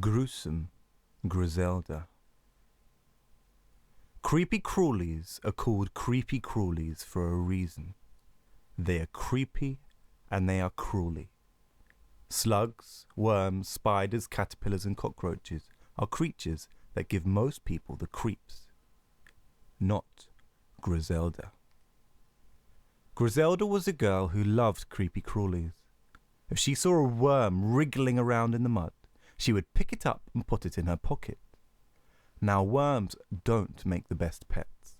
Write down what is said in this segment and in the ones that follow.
Gruesome, Griselda. Creepy crawlies are called creepy crawlies for a reason. They are creepy and they are crawly. Slugs, worms, spiders, caterpillars and cockroaches are creatures that give most people the creeps. Not Griselda. Griselda was a girl who loved creepy crawlies. If she saw a worm wriggling around in the mud, she would pick it up and put it in her pocket. Now worms don't make the best pets.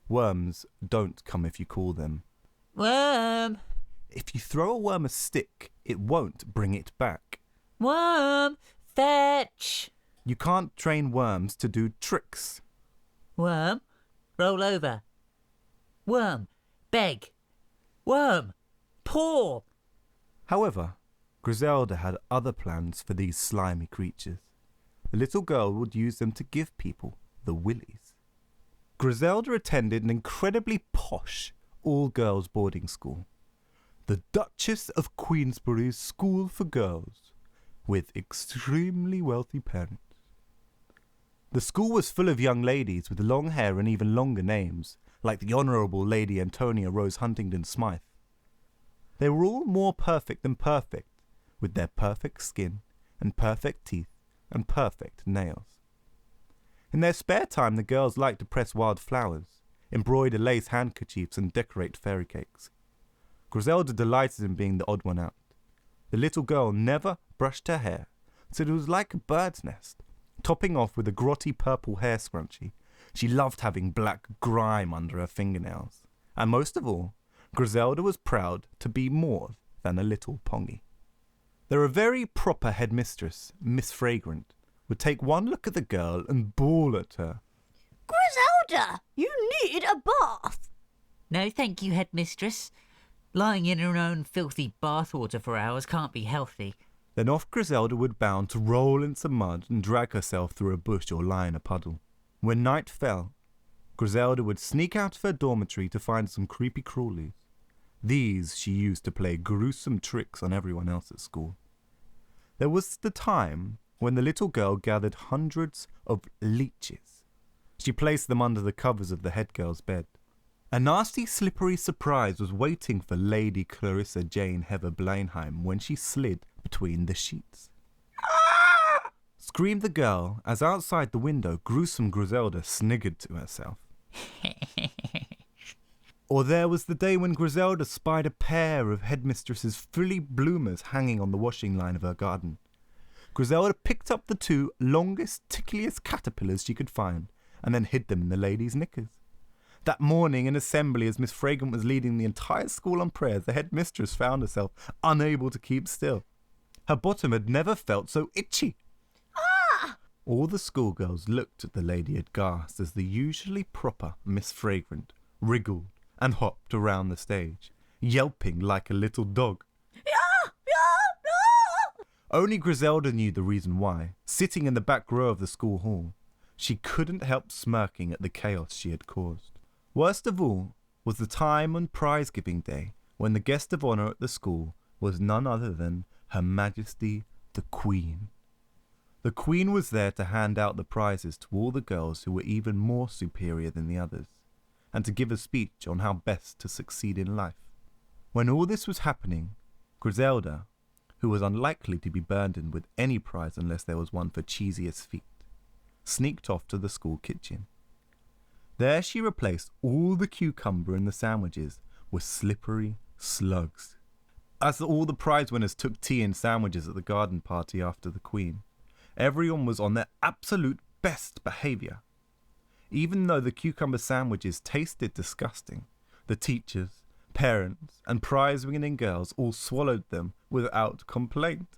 Worms don't come if you call them. Worm! If you throw a worm a stick, it won't bring it back. Worm! Fetch! You can't train worms to do tricks. Worm! Roll over. Worm! Beg! Worm! Paw! However, Griselda had other plans for these slimy creatures. The little girl would use them to give people the willies. Griselda attended an incredibly posh all-girls boarding school, the Duchess of Queensberry's School for Girls, with extremely wealthy parents. The school was full of young ladies with long hair and even longer names, like the Honourable Lady Antonia Rose Huntingdon Smythe. They were all more perfect than perfect, with their perfect skin and perfect teeth and perfect nails. In their spare time, the girls liked to press wild flowers, embroider lace handkerchiefs and decorate fairy cakes. Griselda delighted in being the odd one out. The little girl never brushed her hair, so it was like a bird's nest, topping off with a grotty purple hair scrunchie. She loved having black grime under her fingernails. And most of all, Griselda was proud to be more than a little pongy. Their very proper headmistress, Miss Fragrant, would take one look at the girl and bawl at her. Griselda, you need a bath. No thank you, headmistress. Lying in her own filthy bathwater for hours can't be healthy. Then off Griselda would bound to roll in some mud and drag herself through a bush or lie in a puddle. When night fell, Griselda would sneak out of her dormitory to find some creepy crawlies. These she used to play gruesome tricks on everyone else at school. There was the time when the little girl gathered hundreds of leeches. She placed them under the covers of the head girl's bed. A nasty, slippery surprise was waiting for Lady Clarissa Jane Heather Blenheim when she slid between the sheets. "Ah!" screamed the girl as outside the window Gruesome Griselda sniggered to herself. Or there was the day when Griselda spied a pair of headmistress's frilly bloomers hanging on the washing line of her garden. Griselda picked up the two longest, tickliest caterpillars she could find and then hid them in the ladies' knickers. That morning in assembly, as Miss Fragrant was leading the entire school on prayers, the headmistress found herself unable to keep still. Her bottom had never felt so itchy. Ah! All the schoolgirls looked at the lady aghast as the usually proper Miss Fragrant wriggled and hopped around the stage, yelping like a little dog. Yeah, yeah. Only Griselda knew the reason why. Sitting in the back row of the school hall, she couldn't help smirking at the chaos she had caused. Worst of all was the time on prize-giving day when the guest of honour at the school was none other than Her Majesty the Queen. The Queen was there to hand out the prizes to all the girls who were even more superior than the others, and to give a speech on how best to succeed in life. When all this was happening, Griselda, who was unlikely to be burdened with any prize unless there was one for cheesiest feet, sneaked off to the school kitchen. There she replaced all the cucumber in the sandwiches with slippery slugs. As all the prize winners took tea and sandwiches at the garden party after the Queen, everyone was on their absolute best behaviour. Even though the cucumber sandwiches tasted disgusting, the teachers, parents and prize-winning girls all swallowed them without complaint.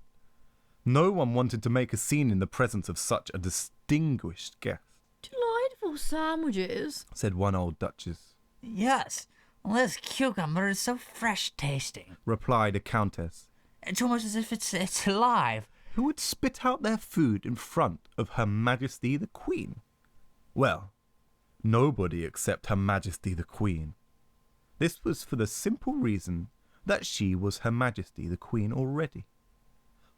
No one wanted to make a scene in the presence of such a distinguished guest. Delightful sandwiches, Said one old duchess. Yes, well, this cucumber is so fresh tasting. Replied a countess, It's almost as if it's alive. who would spit out their food in front of Her Majesty the Queen. Well, nobody except Her Majesty the Queen. This was for the simple reason that she was Her Majesty the Queen already.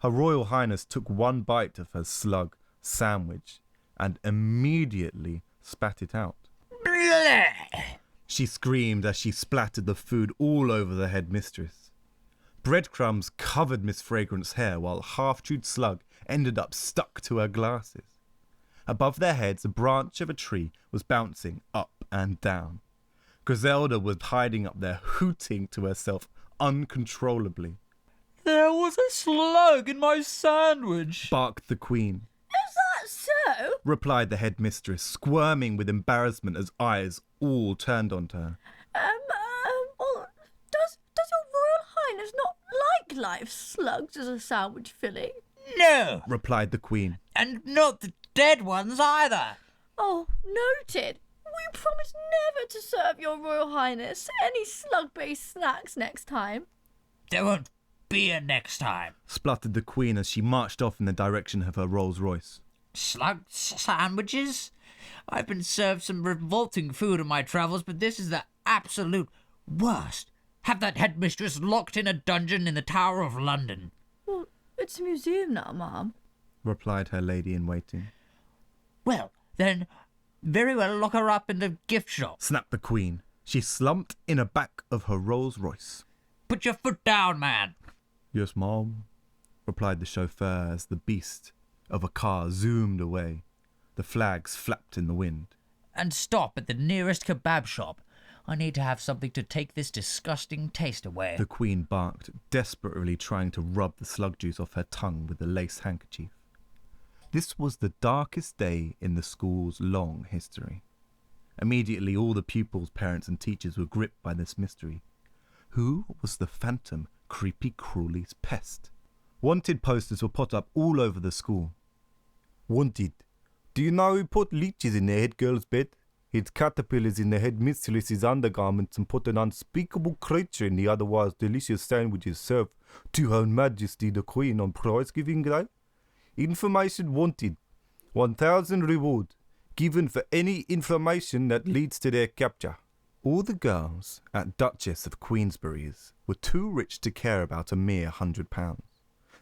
Her Royal Highness took one bite of her slug sandwich and immediately spat it out. Blech! She screamed as she splattered the food all over the headmistress. Breadcrumbs covered Miss Fragrant's hair while a half-chewed slug ended up stuck to her glasses. Above their heads, a branch of a tree was bouncing up and down. Griselda was hiding up there, hooting to herself uncontrollably. There was a slug in my sandwich, Barked the Queen. Is that so? Replied the headmistress, squirming with embarrassment as eyes all turned onto her. Well, does your Royal Highness not like live slugs as a sandwich filling? No, Replied the Queen. and not the dead ones either. Oh, noted. We promise never to serve your Royal Highness any slug-based snacks next time. There won't be a next time. Spluttered the Queen as she marched off in the direction of her Rolls Royce. Slug sandwiches? I've been served some revolting food in my travels, but this is the absolute worst. Have that headmistress locked in a dungeon in the Tower of London. Well, it's a museum now, Ma'am. Replied her lady-in-waiting. Well, then, very well, lock her up in the gift shop. Snapped the Queen. She slumped in the back of her Rolls Royce. Put your foot down, man. Yes, Mom, replied the chauffeur as the beast of a car zoomed away. The flags flapped in the wind. And stop at the nearest kebab shop. I need to have something to take this disgusting taste away. The Queen barked, desperately trying to rub the slug juice off her tongue with the lace handkerchief. This was the darkest day in the school's long history. Immediately all the pupils, parents and teachers were gripped by this mystery. Who was the phantom Creepy Crawley's pest? Wanted posters were put up all over the school. Wanted. Do you know who put leeches in the head girl's bed? Hid caterpillars in the headmistress's undergarments and put an unspeakable creature in the otherwise delicious sandwiches served to Her Majesty the Queen on prize-giving day? Information wanted. 1,000 reward. Given for any information that leads to their capture. All the girls at Duchess of Queensberry's were too rich to care about a mere £100,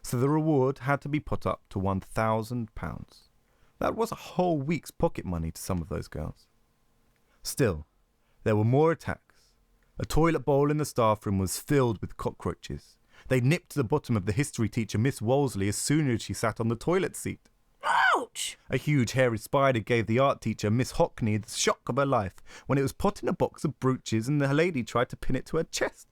so the reward had to be put up to £1,000. That was a whole week's pocket money to some of those girls. Still, there were more attacks. A toilet bowl in the staff room was filled with cockroaches. They nipped the bottom of the history teacher, Miss Wolseley, as soon as she sat on the toilet seat. Ouch! A huge hairy spider gave the art teacher, Miss Hockney, the shock of her life when it was put in a box of brooches and the lady tried to pin it to her chest.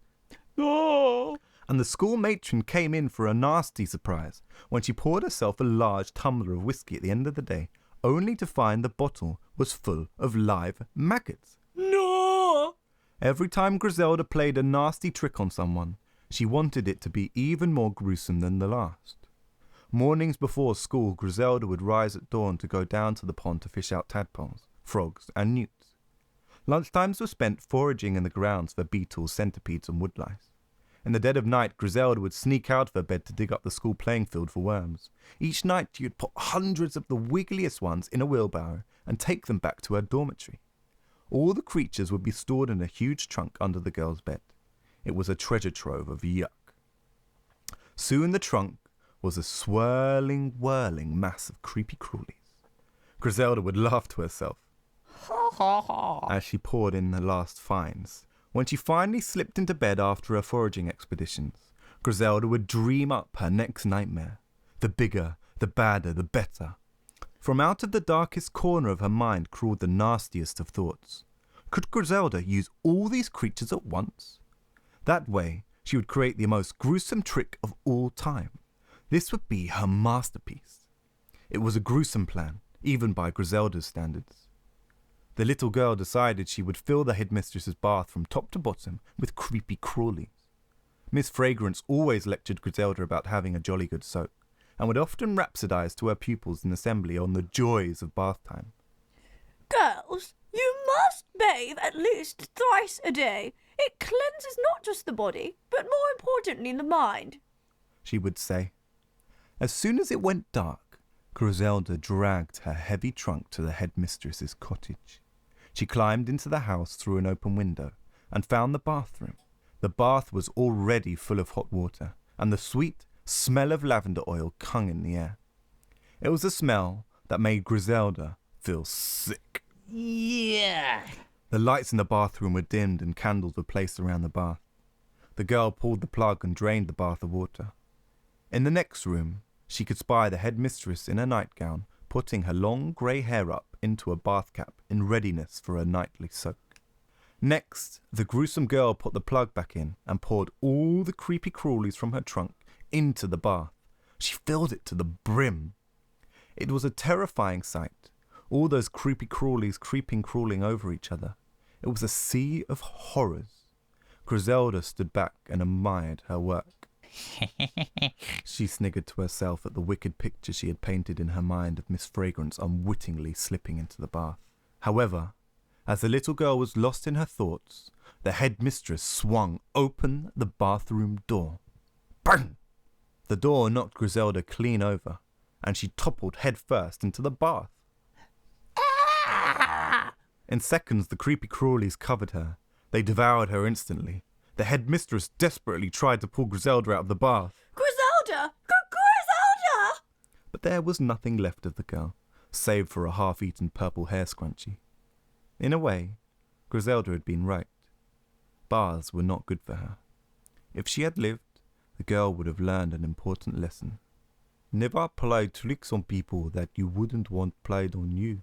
Oh! And the school matron came in for a nasty surprise when she poured herself a large tumbler of whiskey at the end of the day, only to find the bottle was full of live maggots. No! Every time Griselda played a nasty trick on someone, she wanted it to be even more gruesome than the last. Mornings before school, Griselda would rise at dawn to go down to the pond to fish out tadpoles, frogs and newts. Lunchtimes were spent foraging in the grounds for beetles, centipedes and woodlice. In the dead of night, Griselda would sneak out of her bed to dig up the school playing field for worms. Each night she would put hundreds of the wiggliest ones in a wheelbarrow and take them back to her dormitory. All the creatures would be stored in a huge trunk under the girl's bed. It was a treasure trove of yuck. Soon the trunk was a swirling, whirling mass of creepy crawlies. Griselda would laugh to herself as she poured in the last finds. When she finally slipped into bed after her foraging expeditions, Griselda would dream up her next nightmare. The bigger, the badder, the better. From out of the darkest corner of her mind crawled the nastiest of thoughts. Could Griselda use all these creatures at once? That way, she would create the most gruesome trick of all time. This would be her masterpiece. It was a gruesome plan, even by Griselda's standards. The little girl decided she would fill the headmistress's bath from top to bottom with creepy crawlies. Miss Fragrance always lectured Griselda about having a jolly good soak, and would often rhapsodize to her pupils in assembly on the joys of bath time. Girls, you must bathe at least thrice a day. It cleanses not just the body, but more importantly the mind, She would say. As soon as it went dark, Griselda dragged her heavy trunk to the headmistress's cottage. She climbed into the house through an open window and found the bathroom. The bath was already full of hot water, and the sweet, smell of lavender oil hung in the air. It was a smell that made Griselda feel sick. Yeah. The lights in the bathroom were dimmed and candles were placed around the bath. The girl pulled the plug and drained the bath of water. In the next room, she could spy the headmistress in a nightgown, putting her long grey hair up into a bath cap in readiness for a nightly soak. Next, the gruesome girl put the plug back in and poured all the creepy crawlies from her trunk into the bath. She filled it to the brim. It was a terrifying sight, all those creepy crawlies crawling over each other. It was a sea of horrors. Griselda stood back and admired her work. She sniggered to herself at the wicked picture she had painted in her mind of Miss Fragrance unwittingly slipping into the bath. However, as the little girl was lost in her thoughts, the headmistress swung open the bathroom door. Bang! The door knocked Griselda clean over, and she toppled headfirst into the bath. In seconds, the creepy crawlies covered her. They devoured her instantly. The headmistress desperately tried to pull Griselda out of the bath. Griselda! Griselda! But there was nothing left of the girl, save for a half-eaten purple hair scrunchie. In a way, Griselda had been right. Baths were not good for her. If she had lived, the girl would have learned an important lesson. Never play tricks on people that you wouldn't want played on you.